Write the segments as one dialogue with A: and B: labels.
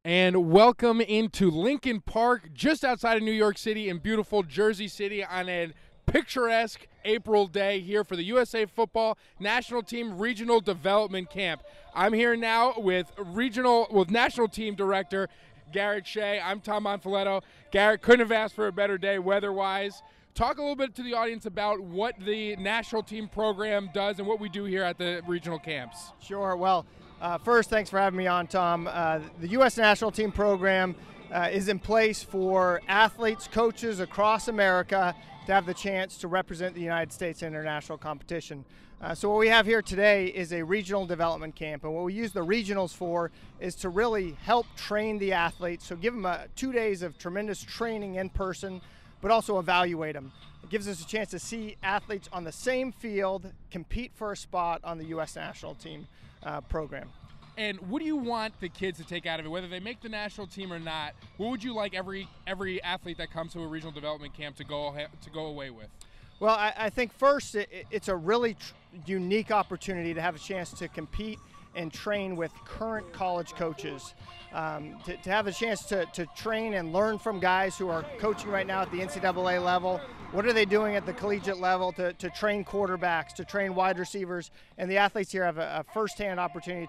A: And welcome into Lincoln Park, just outside of New York City in beautiful Jersey City on a picturesque April day here for the USA Football National Team Regional Development Camp. I'm here now with National Team Director Garrett Shea. I'm Tom Monfiletto. Garrett, couldn't have asked for a better day weather-wise. Talk a little bit to the audience about what the national team program does and what we do here at the regional camps.
B: Sure. Well, first, thanks for having me on, Tom. The U.S. National Team Program is in place for athletes, coaches across America to have the chance to represent the United States in international competition. So what we have here today is a regional development camp, and what we use the regionals for is to really help train the athletes, so give them 2 days of tremendous training in person, but also evaluate them. It gives us a chance to see athletes on the same field compete for a spot on the U.S. National Team program.
A: And what do you want the kids to take out of it, whether they make the national team or not? What would you like every athlete that comes to a regional development camp to go away with?
B: Well, I think first it's a really unique opportunity to have a chance to compete and train with current college coaches, to have a chance to train and learn from guys who are coaching right now at the NCAA level. What are they doing at the collegiate level to train quarterbacks, to train wide receivers? And the athletes here have a firsthand opportunity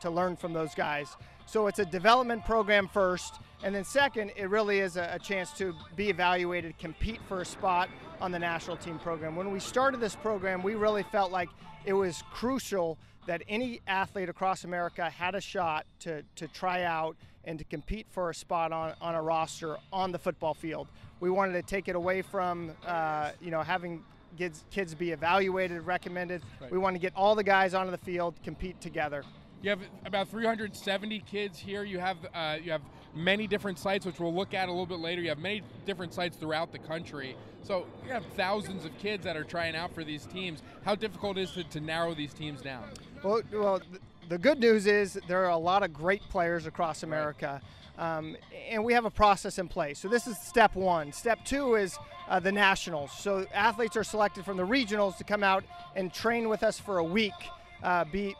B: to learn from those guys. So it's a development program first, and then second, it really is a chance to be evaluated, compete for a spot on the national team program. When we started this program, we really felt like it was crucial that any athlete across America had a shot to try out and to compete for a spot on a roster on the football field. We wanted to take it away from having kids be evaluated, recommended. Right. We want to get all the guys onto the field, compete together.
A: You have about 370 kids here. You have many different sites, which we'll look at a little bit later. You have many different sites throughout the country. So you have thousands of kids that are trying out for these teams. How difficult is it to narrow these teams down?
B: Well, the good news is there are a lot of great players across America, and we have a process in place. So this is step one. Step two is the nationals. So athletes are selected from the regionals to come out and train with us for a week, be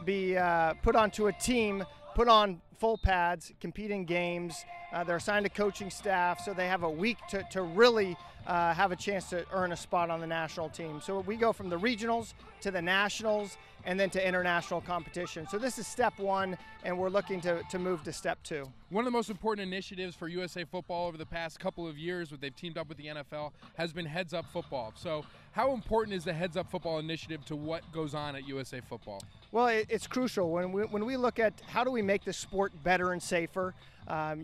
B: put onto a team, put on full pads, compete in games. They're assigned to coaching staff, so they have a week to really have a chance to earn a spot on the national team. So we go from the regionals to the nationals and then to international competition. So this is step one, and we're looking to move to step two.
A: One of the most important initiatives for USA Football over the past couple of years, they've teamed up with the NFL, has been Heads Up Football. So how important is the Heads Up Football initiative to what goes on at USA Football?
B: Well, it's crucial. When we look at how do we make the sport better and safer,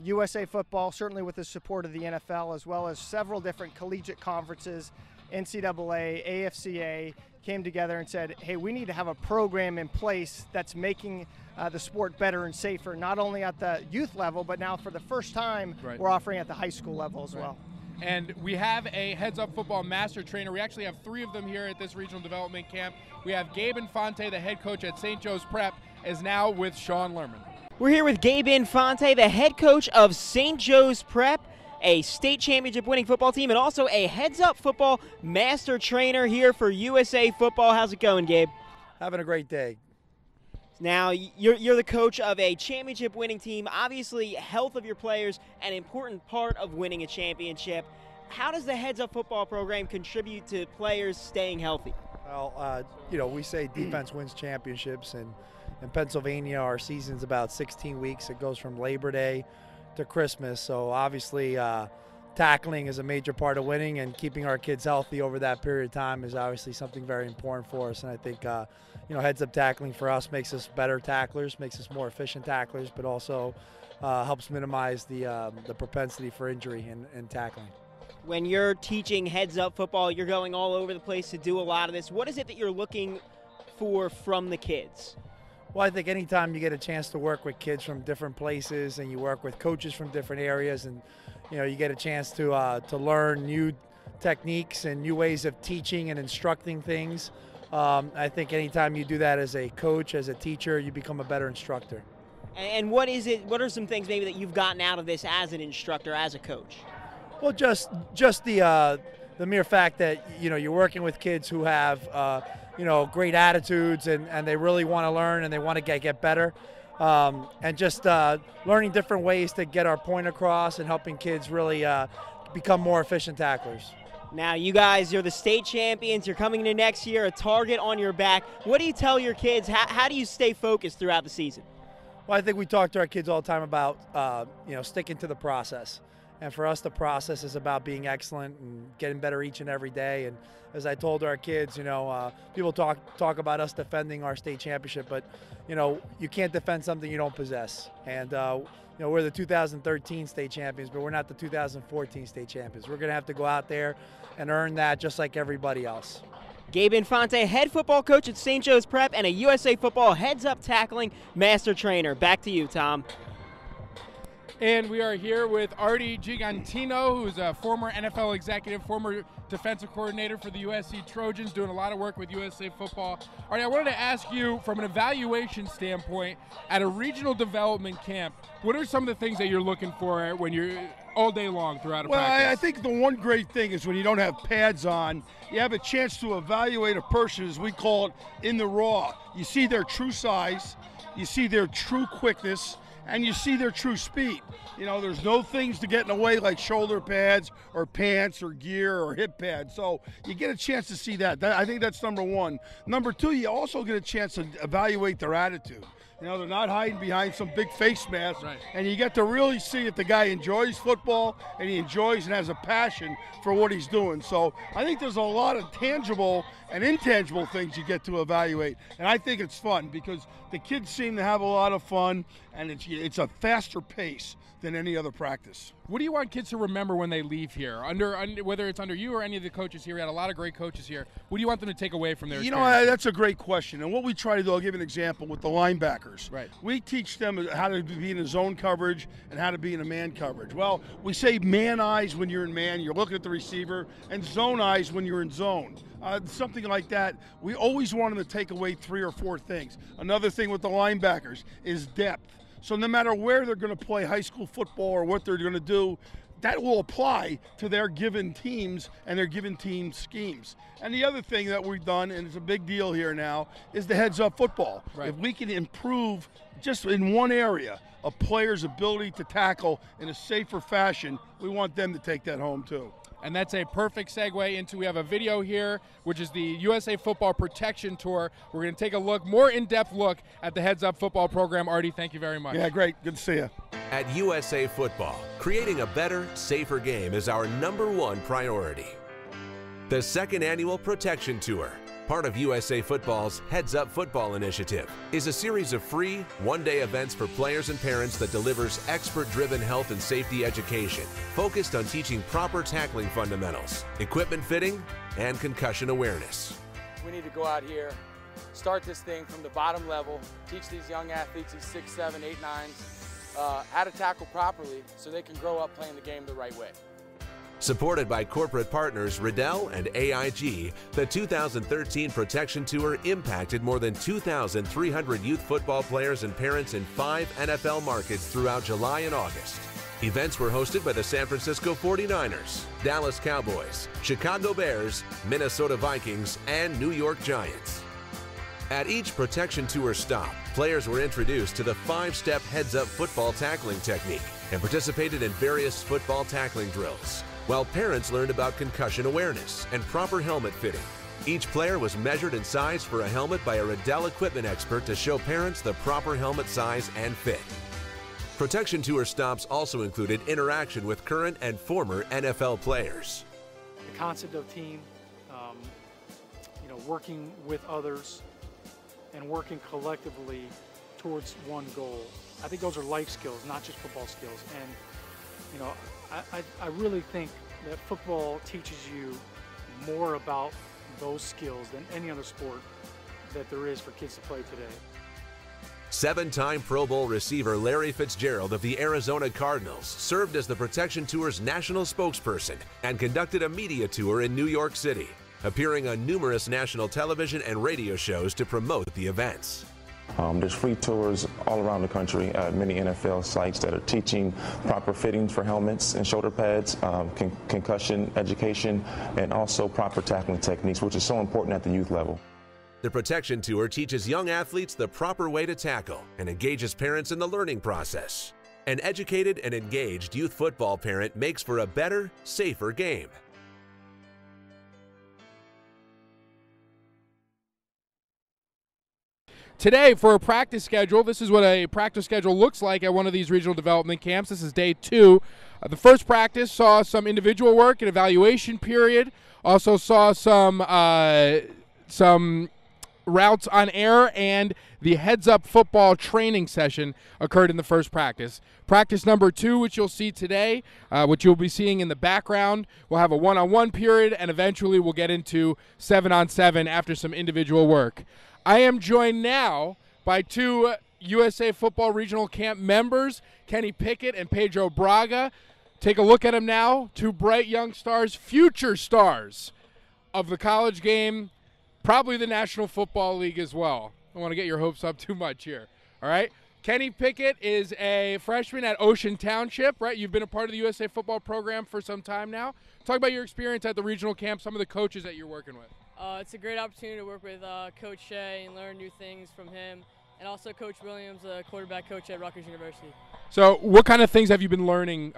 B: USA Football, certainly with the support of the NFL, as well as several different collegiate conferences, NCAA, AFCA, came together and said, hey, we need to have a program in place that's making the sport better and safer, not only at the youth level, but now for the first time, we're offering at the high school level as well.
A: And we have a Heads Up Football master trainer. We actually have 3 of them here at this regional development camp. We have Gabe Infante, the head coach at St. Joe's Prep, is now with Sean Lerman.
C: We're here with Gabe Infante, the head coach of St. Joe's Prep, a state championship winning football team, and also a Heads Up Football master trainer here for USA Football. How's it going, Gabe?
D: Having a great day.
C: Now, you're the coach of a championship winning team. Obviously, health of your players, an important part of winning a championship. How does the Heads Up Football program contribute to players staying healthy?
D: Well, we say defense wins championships, and in Pennsylvania, our season's about 16 weeks. It goes from Labor Day to Christmas. So obviously, tackling is a major part of winning, and keeping our kids healthy over that period of time is obviously something very important for us. And I think, heads up tackling for us makes us better tacklers, makes us more efficient tacklers, but also helps minimize the propensity for injury in tackling.
C: When you're teaching Heads Up Football, you're going all over the place to do a lot of this. What is it that you're looking for from the kids?
D: Well, I think anytime you get a chance to work with kids from different places, and you work with coaches from different areas, and you get a chance to learn new techniques and new ways of teaching and instructing things. I think anytime you do that as a coach, as a teacher, you become a better instructor.
C: And what is it? What are some things maybe that you've gotten out of this as an instructor, as a coach?
D: Well, just the mere fact that you're working with kids who have great attitudes, and they really want to learn and they want to get better. and just learning different ways to get our point across and helping kids really become more efficient tacklers.
C: Now, you guys, you're the state champions. You're coming into next year, a target on your back. What do you tell your kids? How do you stay focused throughout the season?
D: Well, I think we talk to our kids all the time about, sticking to the process. And for us, the process is about being excellent and getting better each and every day. And as I told our kids, people talk about us defending our state championship, but, you can't defend something you don't possess. And, we're the 2013 state champions, but we're not the 2014 state champions. We're going to have to go out there and earn that just like everybody else.
C: Gabe Infante, head football coach at St. Joe's Prep and a USA Football heads-up tackling master trainer. Back to you, Tom.
A: And we are here with Artie Gigantino, who's a former NFL executive, former defensive coordinator for the USC Trojans, doing a lot of work with USA Football. Artie, I wanted to ask you, from an evaluation standpoint, at a regional development camp, what are some of the things that you're looking for when you're all day long throughout a practice?
E: Well, I think the one great thing is when you don't have pads on, you have a chance to evaluate a person, as we call it, in the raw. You see their true size, you see their true quickness, and you see their true speed. There's no things to get in the way like shoulder pads or pants or gear or hip pads. So you get a chance to see that. I think that's number one. Number two, you also get a chance to evaluate their attitude. They're not hiding behind some big face mask,
A: right.
E: And you get to really see if the guy enjoys football and he enjoys and has a passion for what he's doing. So I think there's a lot of tangible and intangible things you get to evaluate, and I think it's fun because the kids seem to have a lot of fun, and it's a faster pace than any other practice.
A: What do you want kids to remember when they leave here? Whether it's under you or any of the coaches here, we had a lot of great coaches here. What do you want them to take away from their experience?
E: That's a great question. And what we try to do, I'll give you an example with the linebackers.
A: Right.
E: We teach them how to be in a zone coverage and how to be in a man coverage. Well, we say man eyes when you're in man, you're looking at the receiver, and zone eyes when you're in zone. Something like that. We always want them to take away 3 or 4 things. Another thing with the linebackers is depth. So no matter where they're going to play high school football or what they're going to do, that will apply to their given teams and their given team schemes. And the other thing that we've done, and it's a big deal here now, is the heads-up football.
A: Right.
E: If we can improve just in one area a player's ability to tackle in a safer fashion, we want them to take that home too.
A: And that's a perfect segue into, we have a video here, which is the USA Football Protection Tour. We're going to take a more in-depth look at the Heads Up football program. Artie, thank you very much.
E: Yeah, great. Good to see you.
F: At USA Football, creating a better, safer game is our #1 priority. The second annual Protection Tour, part of USA Football's Heads Up Football initiative, is a series of free, one-day events for players and parents that delivers expert-driven health and safety education, focused on teaching proper tackling fundamentals, equipment fitting, and concussion awareness.
G: We need to go out here, start this thing from the bottom level, teach these young athletes, these 6, 7, 8, 9s, how to tackle properly so they can grow up playing the game the right way.
F: Supported by corporate partners Riddell and AIG, the 2013 Protection Tour impacted more than 2,300 youth football players and parents in 5 NFL markets throughout July and August. Events were hosted by the San Francisco 49ers, Dallas Cowboys, Chicago Bears, Minnesota Vikings, and New York Giants. At each Protection Tour stop, players were introduced to the 5-step heads-up football tackling technique and participated in various football tackling drills, while parents learned about concussion awareness and proper helmet fitting. Each player was measured and sized for a helmet by a Riddell equipment expert to show parents the proper helmet size and fit. Protection Tour stops also included interaction with current and former NFL players.
H: The concept of team, working with others and working collectively towards one goal. I think those are life skills, not just football skills. And I really think that football teaches you more about those skills than any other sport that there is for kids to play today.
F: 7-time Pro Bowl receiver Larry Fitzgerald of the Arizona Cardinals served as the Protection Tour's national spokesperson and conducted a media tour in New York City, appearing on numerous national television and radio shows to promote the events.
I: There's free tours all around the country at many NFL sites that are teaching proper fittings for helmets and shoulder pads, concussion education, and also proper tackling techniques, which is so important at the youth level.
F: The Protection Tour teaches young athletes the proper way to tackle and engages parents in the learning process. An educated and engaged youth football parent makes for a better, safer game.
A: Today, for a practice schedule, this is what a practice schedule looks like at one of these regional development camps. This is day 2. The first practice saw some individual work and evaluation period. Also saw some routes on air, and the heads-up football training session occurred in the first practice. Practice number 2, which you'll see today, which you'll be seeing in the background, we'll have a one-on-one period, and eventually we'll get into 7-on-7 after some individual work. I am joined now by 2 USA Football Regional Camp members, Kenny Pickett and Pedro Braga. Take a look at them now, 2 bright young stars, future stars of the college game, probably the National Football League as well. I don't want to get your hopes up too much here, all right? Kenny Pickett is a freshman at Ocean Township, right? You've been a part of the USA Football program for some time now. Talk about your experience at the regional camp, some of the coaches that you're working with.
J: It's a great opportunity to work with Coach Shea and learn new things from him, and also Coach Williams, the quarterback coach at Rutgers University.
A: So what kind of things have you been learning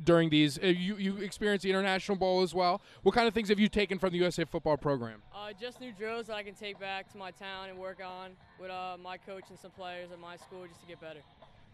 A: during these? You experienced the International Bowl as well. What kind of things have you taken from the USA Football program?
J: Just new drills that I can take back to my town and work on with my coach and some players at my school just to get better.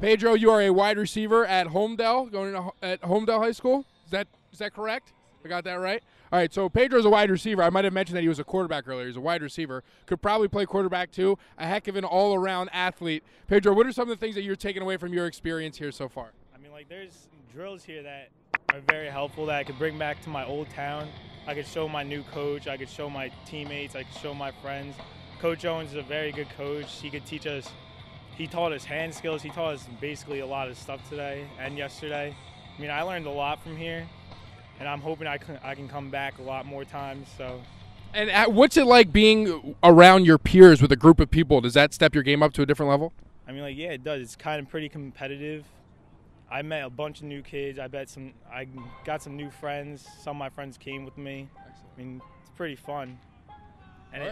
A: Pedro, you are a wide receiver at Homedale, at Homedale High School. Is that correct? I got that right? All right, so Pedro's a wide receiver. I might have mentioned that he was a quarterback earlier. He's a wide receiver. Could probably play quarterback too. A heck of an all-around athlete. Pedro, what are some of the things that you're taking away from your experience here so far?
K: I mean, like, there's drills here that are very helpful that I could bring back to my old town. I could show my new coach. I could show my teammates. I could show my friends. Coach Owens is a very good coach. He could teach us. He taught us hand skills. He taught us basically a lot of stuff today and yesterday. I mean, I learned a lot from here. And I'm hoping I can come back a lot more times. So,
A: and what's it like being around your peers with a group of people? Does that step your game up to a different level?
K: I mean, like, yeah, it does. It's kind of pretty competitive. I met a bunch of new kids. I got some new friends. Some of my friends came with me. I mean, it's pretty fun. And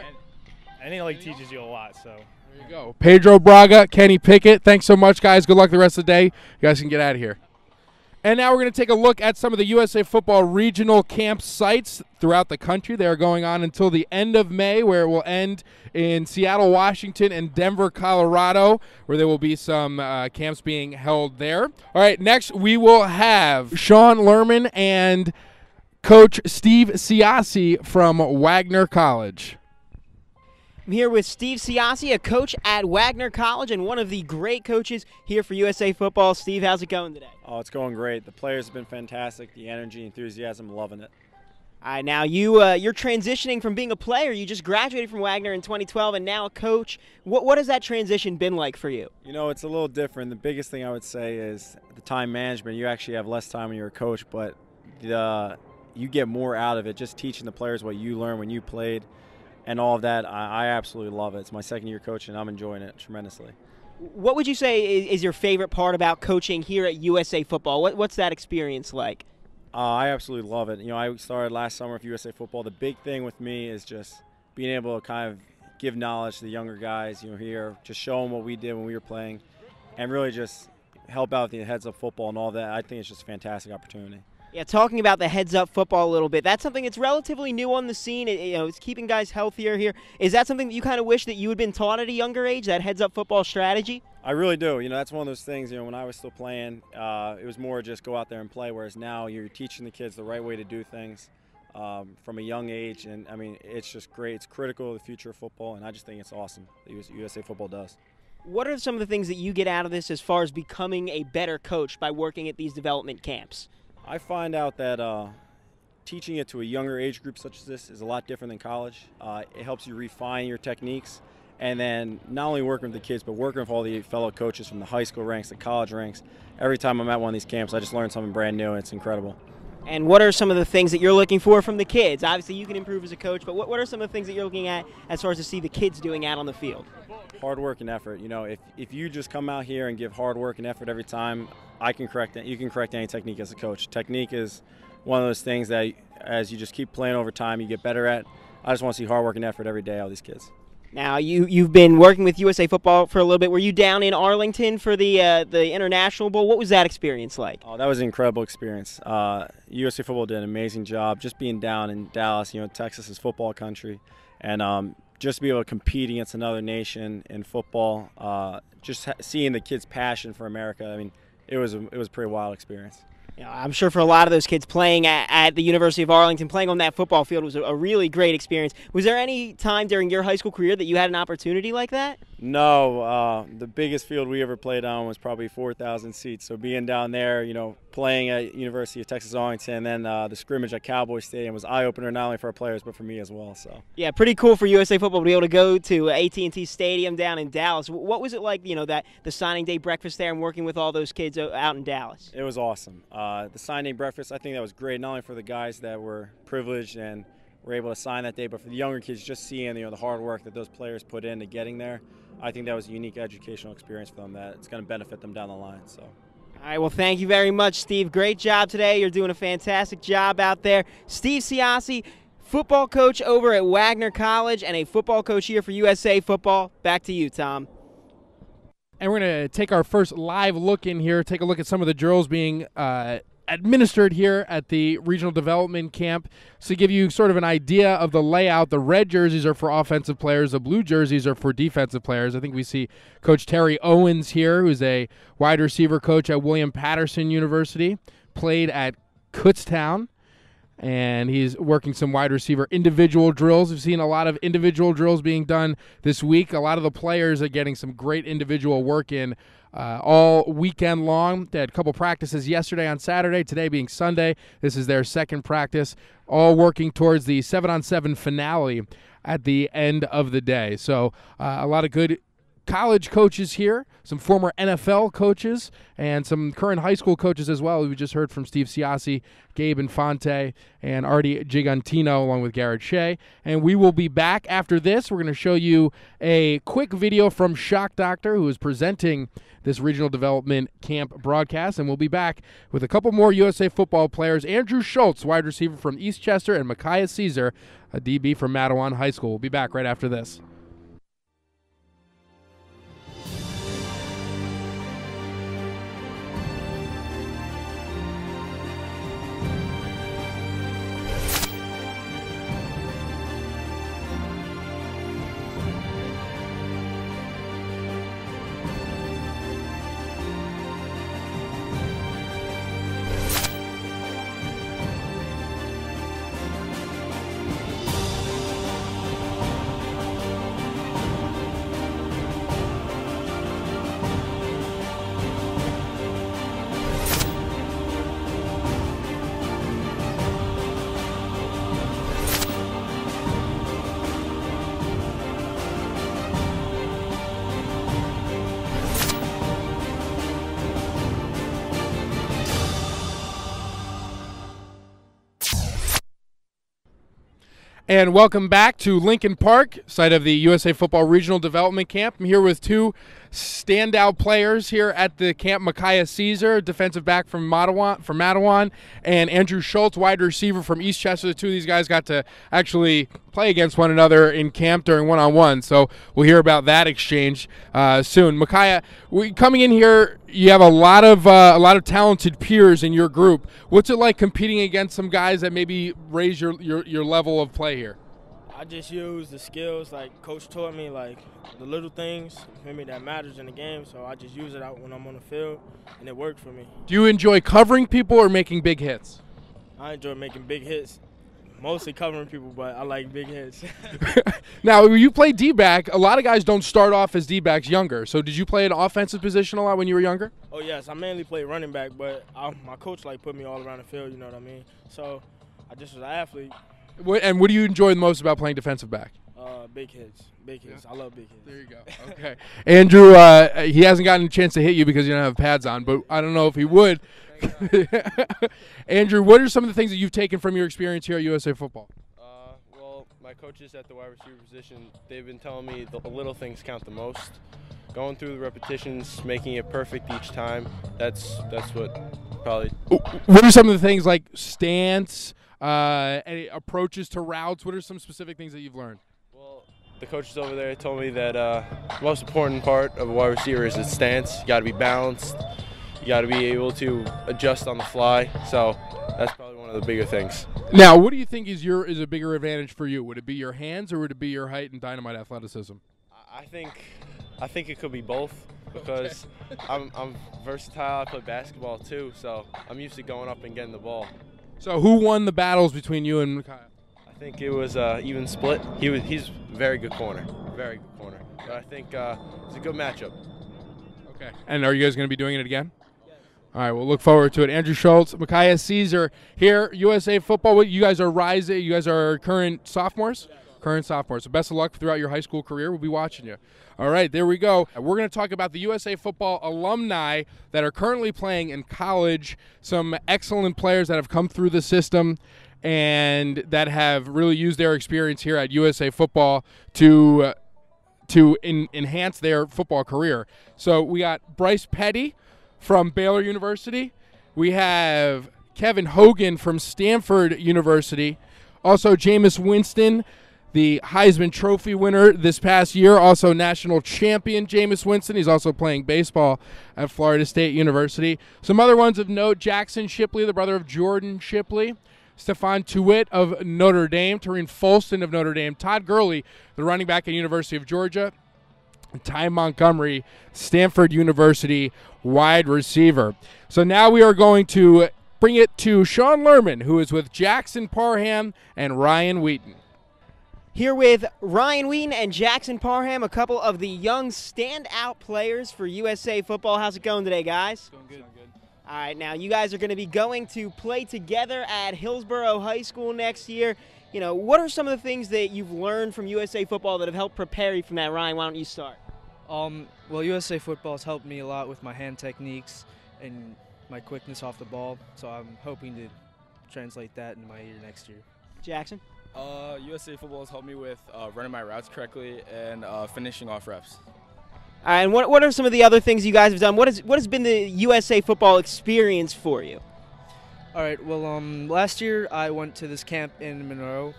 K: it teaches you a lot. So
A: there you go. Pedro Braga, Kenny Pickett. Thanks so much, guys. Good luck the rest of the day. You guys can get out of here. And now we're going to take a look at some of the USA Football regional camp sites throughout the country. They are going on until the end of May, where it will end in Seattle, Washington, and Denver, Colorado, where there will be some camps being held there. All right, next we will have Sean Lerman and Coach Steve Ciocci from Wagner College.
C: I'm here with Steve Ciocci, a coach at Wagner College and one of the great coaches here for USA Football. Steve, how's it going today?
L: Oh, it's going great. The players have been fantastic. The energy, enthusiasm, loving it.
C: All right, now you're transitioning from being a player. You just graduated from Wagner in 2012 and now a coach. What has that transition been like for you?
L: You know, it's a little different. The biggest thing I would say is the time management. You actually have less time when you're a coach, but you get more out of it just teaching the players what you learned when you played. And all of that, I absolutely love it. It's my second year coaching, and I'm enjoying it tremendously.
C: What would you say is your favorite part about coaching here at USA Football? What's that experience like?
L: I absolutely love it. You know, I started last summer with USA Football. The big thing with me is just being able to kind of give knowledge to the younger guys, here, just show them what we did when we were playing, and really just help out the heads-up football and all that. I think it's just a fantastic opportunity.
C: Yeah, talking about the heads-up football a little bit, that's something that's relatively new on the scene. It's keeping guys healthier here. Is that something that you kind of wish that you had been taught at a younger age, that heads-up football strategy?
L: I really do. That's one of those things, when I was still playing, it was more just go out there and play, whereas now you're teaching the kids the right way to do things from a young age. And, I mean, it's just great. It's critical to the future of football, and I just think it's awesome that USA Football does.
C: What are some of the things that you get out of this as far as becoming a better coach by working at these development camps?
L: I find out that teaching it to a younger age group such as this is a lot different than college. It helps you refine your techniques, and then not only working with the kids, but working with all the fellow coaches from the high school ranks, the college ranks. Every time I'm at one of these camps, I just learn something brand new, and it's incredible.
C: And what are some of the things that you're looking for from the kids? Obviously, you can improve as a coach, but what are some of the things that you're looking at as far as to see the kids doing out on the field?
L: Hard work and effort. If you just come out here and give hard work and effort every time, I can correct it. You can correct any technique as a coach. Technique is one of those things that as you just keep playing over time, you get better at. I just want to see hard work and effort every day out of these kids.
C: Now, you've been working with USA Football for a little bit. Were you down in Arlington for the International Bowl? What was that experience like?
L: Oh, that was an incredible experience. USA Football did an amazing job just being down in Dallas. You know, Texas is football country, and just to be able to compete against another nation in football, just seeing the kids' passion for America. I mean, it was a pretty wild experience.
C: You know, I'm sure for a lot of those kids playing at the University of Arlington, playing on that football field was a really great experience. Was there any time during your high school career that you had an opportunity like that?
L: No, the biggest field we ever played on was probably 4,000 seats. So being down there, you know, playing at University of Texas Arlington, and then the scrimmage at Cowboy Stadium was eye-opener not only for our players but for me as well. So
C: yeah, pretty cool for USA Football to be able to go to AT&T Stadium down in Dallas. What was it like, you know, that the signing day breakfast there and working with all those kids out in Dallas?
L: It was awesome. The signing breakfast, I think that was great, not only for the guys that were privileged and were able to sign that day, but for the younger kids, just seeing, you know, the hard work that those players put into getting there. I think that was a unique educational experience for them that it's going to benefit them down the line. So.
C: All right, well, thank you very much, Steve. Great job today. You're doing a fantastic job out there. Steve Ciocci, football coach over at Wagner College and a football coach here for USA Football. Back to you, Tom.
A: And we're going to take our first live look in here, take a look at some of the drills being administered here at the Regional Development Camp. So to give you sort of an idea of the layout, the red jerseys are for offensive players, the blue jerseys are for defensive players. I think we see Coach Terry Owens here, who's a wide receiver coach at William Patterson University, played at Kutztown, and he's working some wide receiver individual drills. We've seen a lot of individual drills being done this week. A lot of the players are getting some great individual work in all weekend long. They had a couple practices yesterday on Saturday, today being Sunday. This is their second practice, all working towards the 7-on-7 finale at the end of the day. So a lot of good college coaches here, some former NFL coaches, and some current high school coaches as well. We just heard from Steve Ciocci, Gabe Infante, and Artie Gigantino, along with Garrett Shea. And we will be back after this. We're going to show you a quick video from Shock Doctor, who is presenting this regional development camp broadcast. And we'll be back with a couple more USA football players. Andrew Schultz, wide receiver from Eastchester, and Micaiah Caesar, a DB from Mattawan High School. We'll be back right after this. And welcome back to Lincoln Park, site of the USA Football Regional Development Camp. I'm here with two standout players here at the camp, Micaiah Caesar, defensive back from Mattawan, and Andrew Schultz, wide receiver from Eastchester. The two of these guys got to actually play against one another in camp during one-on-one, so we'll hear about that exchange soon. Micaiah, coming in here, you have a lot of talented peers in your group. What's it like competing against some guys that maybe raise your level of play here?
M: I just use the skills like Coach taught me, like the little things for me that matters in the game. So I just use it out when I'm on the field, and it worked for me.
A: Do you enjoy covering people or making big hits?
M: I enjoy making big hits, mostly covering people, but I like big hits.
A: Now, you play D-back. A lot of guys don't start off as D-backs younger. So did you play an offensive position a lot when you were younger?
M: Oh yes, I mainly played running back, but my coach like put me all around the field. You know what I mean? So I just was an athlete.
A: And what do you enjoy the most about playing defensive back?
M: Big hits. Big hits. Yeah. I love big hits.
A: There you go. Okay. Andrew, he hasn't gotten a chance to hit you because you don't have pads on, but I don't know if he would. Andrew, what are some of the things that you've taken from your experience here at USA Football?
N: Well, my coaches at the wide receiver position, they've been telling me the little things count the most. Going through the repetitions, making it perfect each time, that's what probably.
A: What are some of the things like stance, any approaches to routes? What are some specific things that you've learned?
N: Well, the coaches over there told me that the most important part of a wide receiver is its stance. You got to be balanced. You got to be able to adjust on the fly. So that's probably one of the bigger things.
A: Now, what do you think is a bigger advantage for you? Would it be your hands or would it be your height and dynamite athleticism?
N: I think it could be both because I'm versatile. I play basketball too, so I'm used to going up and getting the ball.
A: So who won the battles between you and Micaiah?
N: I think it was even split. He's a very good corner, very good corner. But I think it's a good matchup.
A: Okay. And are you guys going to be doing it again? Yes. All right, we'll look forward to it. Andrew Schultz, Micaiah Caesar here, USA Football. You guys are rising. You guys are current sophomores? Yes. Current sophomores. So best of luck throughout your high school career. We'll be watching you. All right, there we go. We're going to talk about the USA Football alumni that are currently playing in college, some excellent players that have come through the system and that have really used their experience here at USA Football to enhance their football career. So we got Bryce Petty from Baylor University. We have Kevin Hogan from Stanford University. Also Jameis Winston, the Heisman Trophy winner this past year, also national champion Jameis Winston. He's also playing baseball at Florida State University. Some other ones of note, Jackson Shipley, the brother of Jordan Shipley. Stephon Tuitt of Notre Dame, Tareen Folston of Notre Dame, Todd Gurley, the running back at University of Georgia, and Ty Montgomery, Stanford University wide receiver. So now we are going to bring it to Sean Lerman, who is with Jackson Parham and Ryan Wheaton.
C: Here with Ryan Wheaton and Jackson Parham, a couple of the young standout players for USA Football. How's it going today, guys?
O: Going good.
C: All right, now you guys are going to be going to play together at Hillsborough High School next year. You know, what are some of the things that you've learned from USA Football that have helped prepare you from that? Ryan, why don't you start?
O: Well, USA Football has helped me a lot with my hand techniques and my quickness off the ball, so I'm hoping to translate that into my year next year.
C: Jackson?
P: USA Football has helped me with running my routes correctly and finishing off reps.
C: All right, and what are some of the other things you guys have done? What has been the USA Football experience for you?
O: All right, well, last year I went to this camp in Monroe,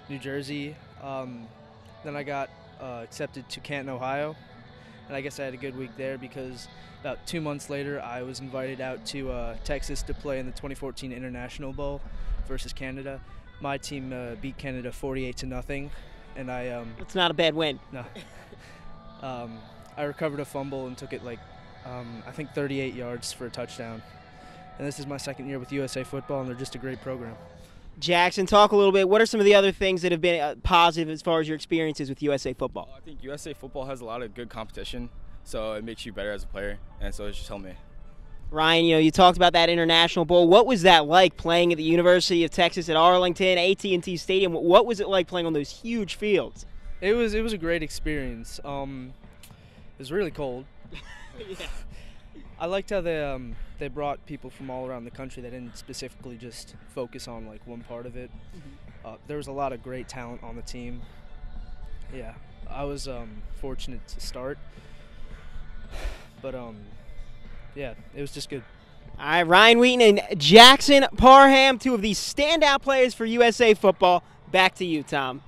O: New Jersey. Then I got accepted to Canton, Ohio, and I guess I had a good week there because about 2 months later I was invited out to Texas to play in the 2014 International Bowl versus Canada. My team beat Canada 48-0, and I.
C: It's not a bad win.
O: No. I recovered a fumble and took it I think 38 yards for a touchdown. And this is my second year with USA Football, and they're just a great program.
C: Jackson, talk a little bit. What are some of the other things that have been positive as far as your experiences with USA Football?
P: I think USA Football has a lot of good competition, so it makes you better as a player, and so it's just helped me.
C: Ryan, you talked about that International Bowl. What was that like playing at the University of Texas at Arlington, AT&T Stadium? What was it like playing on those huge fields?
O: It was a great experience. It was really cold.
C: Yeah.
O: I liked how they brought people from all around the country. They didn't specifically just focus on like one part of it. Mm-hmm. There was a lot of great talent on the team. Yeah, I was fortunate to start, but yeah, it was just good.
C: All right, Ryan Wheaton and Jackson Parham, two of the standout players for USA Football. Back to you, Tom.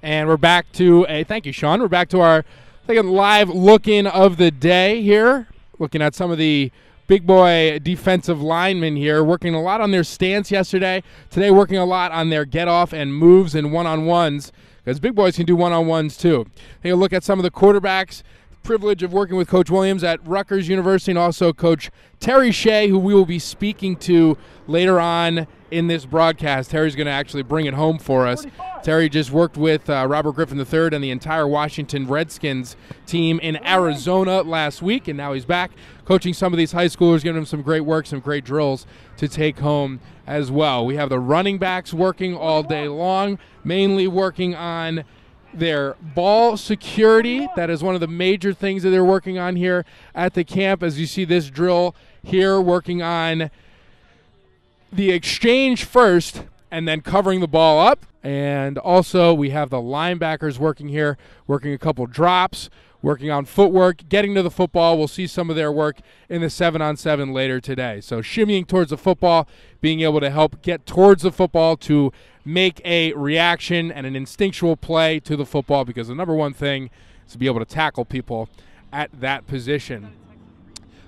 A: And we're back to thank you, Sean. We're back to our live look-in of the day here, looking at some of the big boy defensive linemen here, working a lot on their stance yesterday. Today working a lot on their get-off and moves and one-on-ones, because big boys can do one-on-ones too. Take a look at some of the quarterbacks. Privilege of working with Coach Williams at Rutgers University, and also Coach Terry Shea, who we will be speaking to later on in this broadcast. Terry's going to actually bring it home for us. Terry just worked with Robert Griffin III and the entire Washington Redskins team in Arizona last week, and now he's back coaching some of these high schoolers, giving them some great work, some great drills to take home as well. We have the running backs working all day long, mainly working on their ball security. That is one of the major things that they're working on here at the camp. As you see this drill here, working on the exchange first and then covering the ball up, And also we have the linebackers working here, working a couple drops, working on footwork, getting to the football. We'll see some of their work in the 7-on-7 later today. So shimmying towards the football, being able to help get towards the football to make a reaction and an instinctual play to the football, because the number one thing is to be able to tackle people at that position.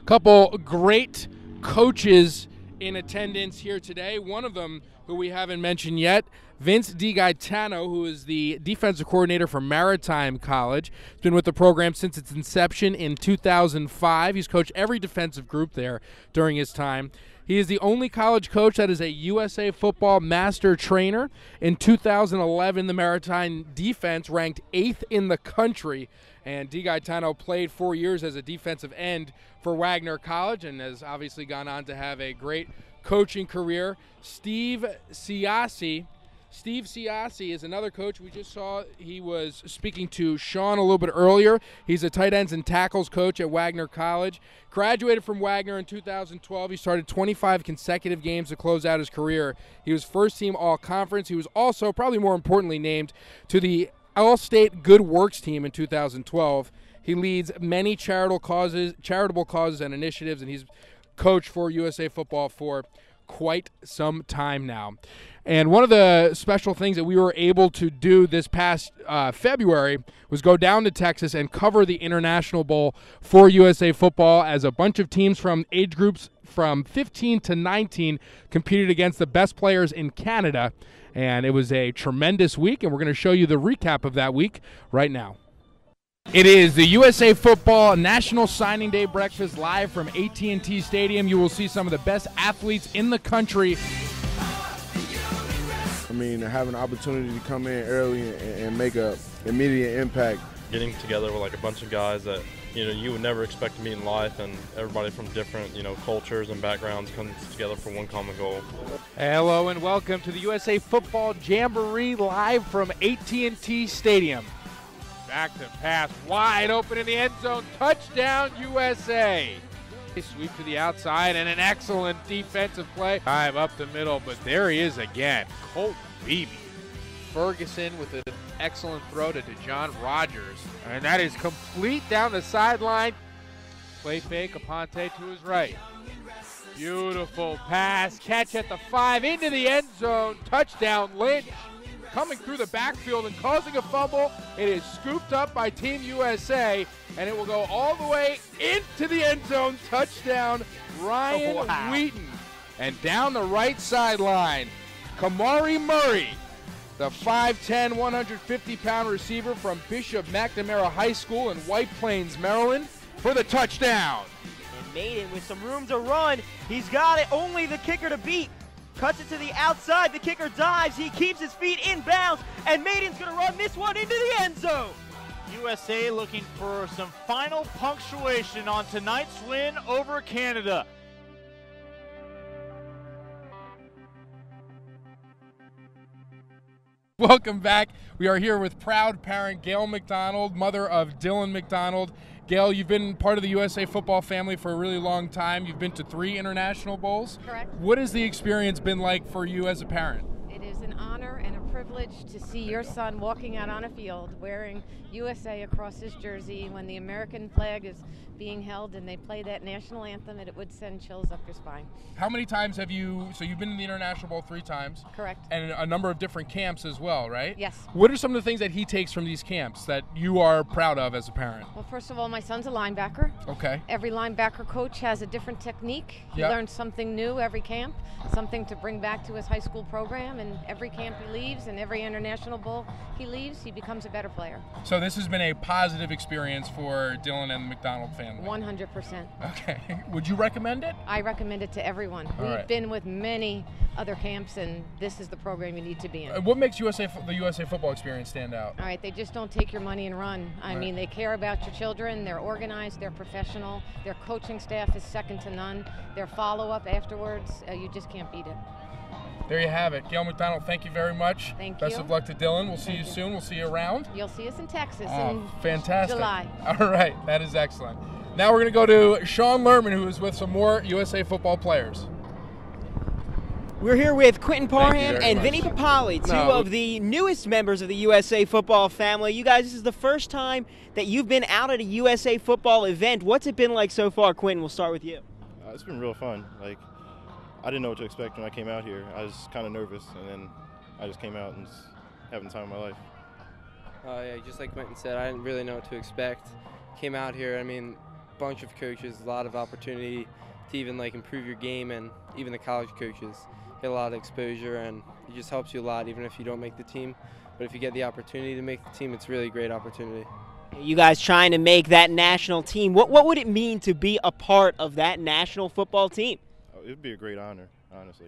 A: Couple great coaches in attendance here today. One of them, who we haven't mentioned yet, Vince Gigantino, who is the defensive coordinator for Maritime College. He's been with the program since its inception in 2005. He's coached every defensive group there during his time. He is the only college coach that is a USA Football Master Trainer. In 2011, the Maritime defense ranked 8th in the country, and Gigantino played 4 years as a defensive end for Wagner College and has obviously gone on to have a great coaching career. Steve Ciocci is another coach we just saw. He was speaking to Sean a little bit earlier. He's a tight ends and tackles coach at Wagner College. Graduated from Wagner in 2012. He started 25 consecutive games to close out his career. He was first team All-Conference. He was also, probably more importantly, named to the All-State Good Works team in 2012. He leads many charitable causes and initiatives, and he's coached for USA Football for quite some time now. And one of the special things that we were able to do this past February was go down to Texas and cover the International Bowl for USA Football, as a bunch of teams from age groups from 15 to 19 competed against the best players in Canada. And it was a tremendous week, and we're going to show you the recap of that week right now. It is the USA Football National Signing Day Breakfast live from AT&T Stadium. You will see some of the best athletes in the country.
Q: I mean, have an opportunity to come in early and make an immediate impact.
R: Getting together with like a bunch of guys that you would never expect to meet in life, and everybody from different cultures and backgrounds comes together for one common goal.
A: Hello and welcome to the USA Football Jamboree live from AT&T Stadium. Back to pass, wide open in the end zone, touchdown USA. Sweep to the outside and an excellent defensive play. Time up the middle, but there he is again. Colt Beebe. Ferguson with an excellent throw to DeJohn Rogers. And that is complete down the sideline. Play fake, Aponte to his right. Beautiful pass, catch at the 5, into the end zone, touchdown Lynch. Coming through the backfield and causing a fumble. It is scooped up by Team USA, and it will go all the way into the end zone. Touchdown, Ryan Wheaton. And down the right sideline, Kamari Murray, the 5'10", 150-pound receiver from Bishop McNamara High School in White Plains, Maryland, for the touchdown.
C: And Maiden with some room to run. He's got it, only the kicker to beat. Cuts it to the outside, the kicker dives, he keeps his feet in bounds, and Maiden's gonna run this one into the end zone.
S: USA looking for some final punctuation on tonight's win over Canada.
A: Welcome back. We are here with proud parent Gail McDonald, mother of Dylan McDonald. Gail, you've been part of the USA Football family for a really long time. You've been to 3 international bowls.
T: Correct.
A: What has the experience been like for you as a parent?
T: It is an honor and a privilege to see your son walking out on a field wearing USA across his jersey when the American flag is being held and they play that national anthem, and it would send chills up your spine.
A: How many times have you, so you've been in the International Bowl 3 times.
T: Correct.
A: And a number of different camps as well, right?
T: Yes.
A: What are some of the things that he takes from these camps that you are proud of as a parent?
T: Well, first of all, my son's a linebacker.
A: Okay.
T: Every linebacker coach has a different technique. He learns something new every camp, something to bring back to his high school program, and every camp he leaves and every International Bowl he leaves, he becomes a better player.
A: So this has been a positive experience for Dylan and the McDonald family?
T: 100%.
A: Okay. Would you recommend it?
T: I recommend it to everyone.
A: All
T: We've
A: right.
T: been with many other camps, and this is the program you need to be in.
A: What makes the USA Football experience stand out?
T: All right, they just don't take your money and run. I
A: Right.
T: mean, they care about your children, they're organized, they're professional, their coaching staff is second to none, their follow-up afterwards, you just can't beat it.
A: There you have it. Gail McDonald, thank you very much.
T: Thank
A: Best
T: you.
A: of luck to Dylan. We'll see
T: Thank
A: you
T: you.
A: soon. We'll see you around.
T: You'll see us in Texas
A: Oh,
T: in
A: fantastic.
T: July.
A: All right, that is excellent. Now we're going to go to Sean Lerman, who is with some more USA Football players.
C: We're here with Quentin Parham
U: very
C: and
U: much.
C: Vinny Papali, two of the newest members of the USA Football family. You guys, this is the first time that you've been out at a USA Football event. What's it been like so far, Quentin? We'll start with you.
U: It's been real fun. Like, I didn't know what to expect when I came out here. I was kind of nervous, and then I just came out and was having the time of my life.
V: Yeah, just like Quentin said, I didn't really know what to expect. Came out here, I mean, bunch of coaches, a lot of opportunity to even like improve your game, and even the college coaches get a lot of exposure, and it just helps you a lot even if you don't make the team. But if you get the opportunity to make the team, it's really a great opportunity.
C: You guys trying to make that national team. What would it mean to be a part of that national football team?
U: It would be a great honor, honestly.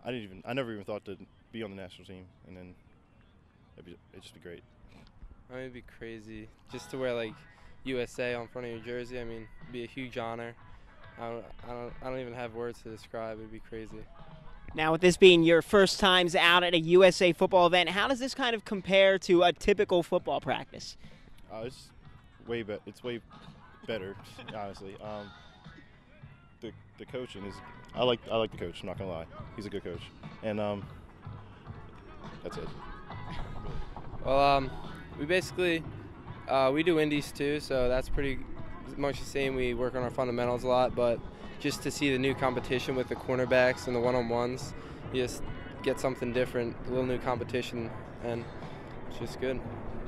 U: I never even thought to be on the national team, and then it'd just be great.
V: I mean, it'd be crazy just to wear like USA on front of your jersey. I mean, it'd be a huge honor. I don't even have words to describe. It'd be crazy.
C: Now, with this being your first times out at a USA Football event, how does this kind of compare to a typical football practice?
U: It's way better. It's way better, honestly. The coaching is. I like the coach. I'm not gonna lie. He's a good coach, and that's it.
V: Well, we basically we do indies too, so that's pretty much the same. We work on our fundamentals a lot, but just to see the new competition with the cornerbacks and the one-on-ones, you just get something different, a little new competition, and it's just good.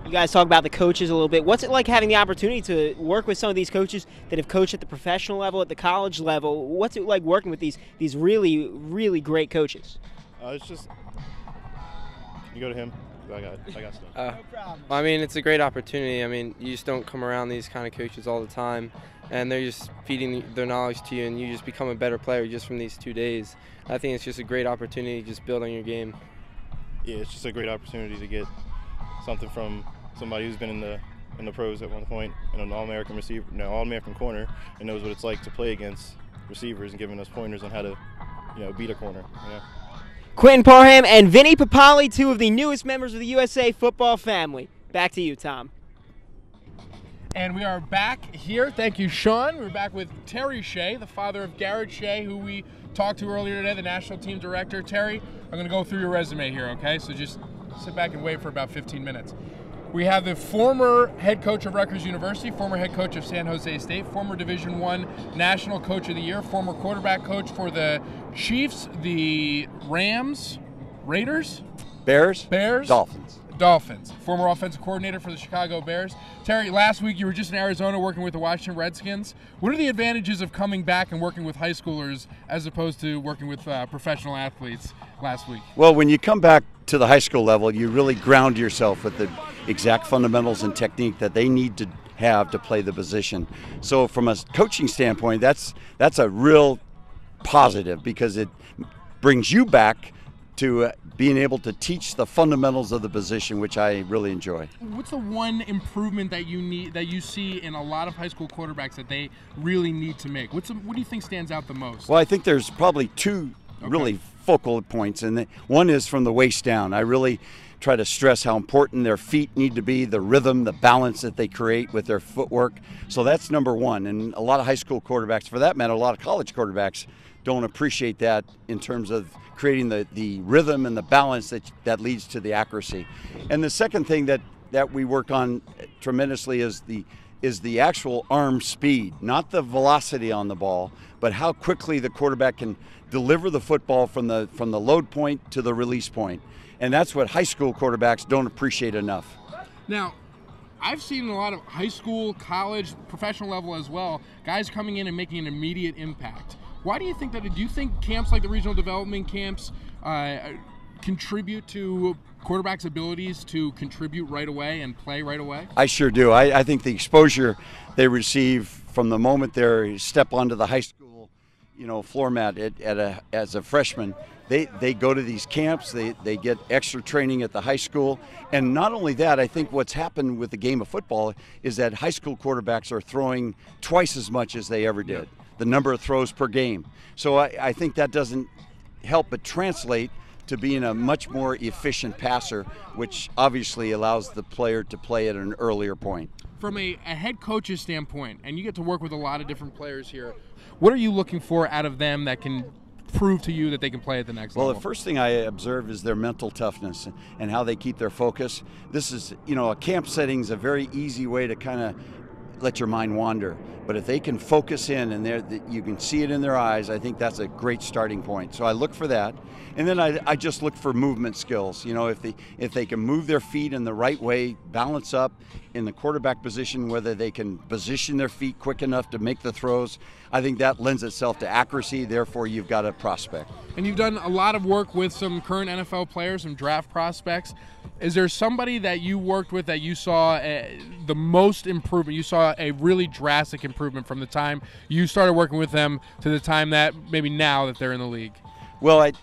C: You guys talk about the coaches a little bit. What's it like having the opportunity to work with some of these coaches that have coached at the professional level, at the college level? What's it like working with these really, really great coaches?
U: It's just, you go to him. I got stuff.
V: No problem. I mean, it's a great opportunity. I mean, you just don't come around these kind of coaches all the time, and they're just feeding their knowledge to you, and you just become a better player just from these 2 days. I think it's just a great opportunity to just build on your game.
U: Yeah, it's just a great opportunity to get something from somebody who's been in the pros at one point, and an All-American receiver, All-American corner, and knows what it's like to play against receivers and giving us pointers on how to, beat a corner.
C: Quentin Parham and Vinny Papali, two of the newest members of the USA Football family. Back to you, Tom.
A: And we are back here. Thank you, Sean. We're back with Terry Shea, the father of Garrett Shea, who we talked to earlier today, the national team director. Terry, I'm going to go through your resume here, okay? So just sit back and wait for about 15 minutes. We have the former head coach of Rutgers University, former head coach of San Jose State, former Division I National Coach of the Year, former quarterback coach for the Chiefs, the Rams, Raiders?
W: Bears?
A: Dolphins. Former offensive coordinator for the Chicago Bears. Terry, last week you were just in Arizona working with the Washington Redskins. What are the advantages of coming back and working with high schoolers as opposed to working with professional athletes last week?
W: Well, when you come back to the high school level, you really ground yourself with the exact fundamentals and technique that they need to have to play the position. So from a coaching standpoint, that's a real positive because it brings you back to being able to teach the fundamentals of the position, which I really enjoy.
A: What's the one improvement that you see in a lot of high school quarterbacks that they really need to make? What do you think stands out the most?
W: Well, I think there's probably two really focal points, and one is from the waist down. I really try to stress how important their feet need to be, the rhythm, the balance that they create with their footwork. So that's number one. And a lot of high school quarterbacks, for that matter, a lot of college quarterbacks don't appreciate that in terms of creating the rhythm and the balance that leads to the accuracy. And the second thing that we work on tremendously is the actual arm speed, not the velocity on the ball, but how quickly the quarterback can deliver the football from the load point to the release point. And that's what high school quarterbacks don't appreciate enough.
A: Now, I've seen a lot of high school, college, professional level as well, guys coming in and making an immediate impact. Why do you think that? Do you think camps like the regional development camps contribute to quarterbacks' abilities to contribute right away and play right away?
W: I sure do. I think the exposure they receive from the moment they step onto the high school, floor mat as a freshman, they go to these camps, they get extra training at the high school. And not only that, I think what's happened with the game of football is that high school quarterbacks are throwing twice as much as they ever did, the number of throws per game. So I think that doesn't help but translate to being a much more efficient passer, which obviously allows the player to play at an earlier point.
A: From a head coach's standpoint, and you get to work with a lot of different players here, what are you looking for out of them that can prove to you that they can play at the next
W: Well,
A: level?
W: the first thing I observe is their mental toughness and how they keep their focus. This is, a camp setting is a very easy way to kind of let your mind wander. But if they can focus in and you can see it in their eyes, I think that's a great starting point. So I look for that. And then I just look for movement skills. If they can move their feet in the right way, balance up in the quarterback position, whether they can position their feet quick enough to make the throws, I think that lends itself to accuracy. Therefore, you've got a prospect.
A: And you've done a lot of work with some current NFL players, some draft prospects. Is there somebody that you worked with that you saw the most improvement? You saw a really drastic improvement from the time you started working with them to the time that maybe now that they're in the league?
W: Well, I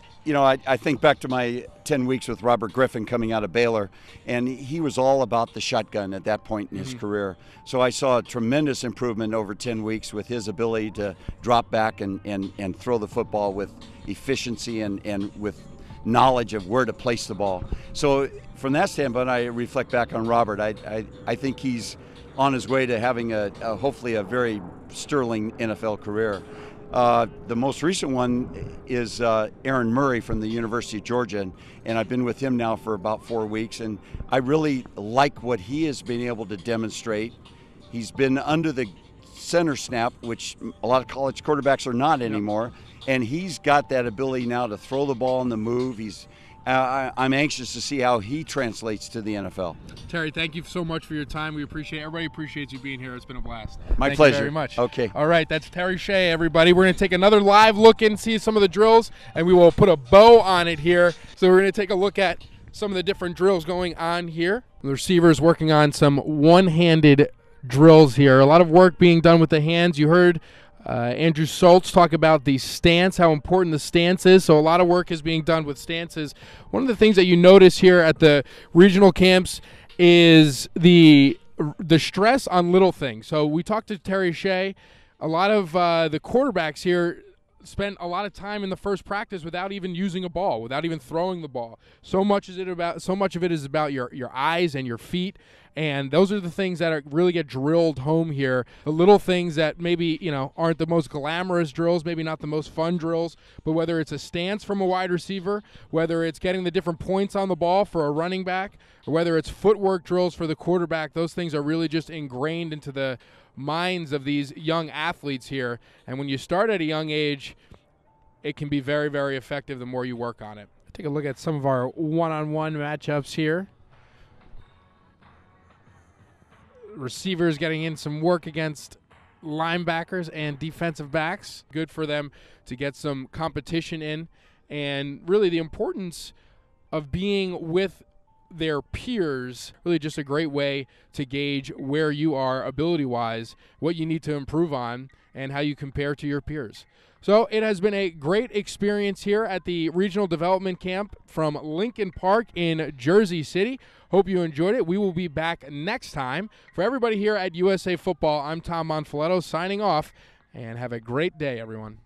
W: think back to my 10 weeks with Robert Griffin coming out of Baylor, and he was all about the shotgun at that point in his career. So I saw a tremendous improvement over 10 weeks with his ability to drop back and throw the football with efficiency and with knowledge of where to place the ball. So from that standpoint, I reflect back on Robert. I think he's on his way to having hopefully a very sterling NFL career. The most recent one is Aaron Murray from the University of Georgia, and I've been with him now for about 4 weeks, and I really like what he has been able to demonstrate. He's been under the center snap, which a lot of college quarterbacks are not anymore, and he's got that ability now to throw the ball on the move. I'm anxious to see how he translates to the NFL.
A: Terry, thank you so much for your time. We appreciate Everybody appreciates you being here. It's been a blast.
W: My pleasure.
A: Thank you very much.
W: Okay.
A: All right, that's Terry Shea, everybody. We're going to take another live look and see some of the drills, and we will put a bow on it here. So we're going to take a look at some of the different drills going on here. The receivers working on some one-handed drills here. A lot of work being done with the hands. You heard Andrew Schultz talk about the stance, how important the stance is. So a lot of work is being done with stances. One of the things that you notice here at the regional camps is the stress on little things. So we talked to Terry Shea. A lot of the quarterbacks here spent a lot of time in the first practice without even using a ball, without even throwing the ball. So much of it is about your eyes and your feet. And those are the things that really get drilled home here. The little things that maybe, aren't the most glamorous drills, maybe not the most fun drills, but whether it's a stance from a wide receiver, whether it's getting the different points on the ball for a running back, or whether it's footwork drills for the quarterback, those things are really just ingrained into the minds of these young athletes here. And when you start at a young age, it can be very, very effective the more you work on it. Take a look at some of our one-on-one matchups here. Receivers getting in some work against linebackers and defensive backs. Good for them to get some competition in. And really the importance of being with their peers, really just a great way to gauge where you are ability-wise, what you need to improve on, and how you compare to your peers. So it has been a great experience here at the Regional Development Camp from Lincoln Park in Jersey City. Hope you enjoyed it. We will be back next time. For everybody here at USA Football, I'm Tom Monfiletto signing off, and have a great day, everyone.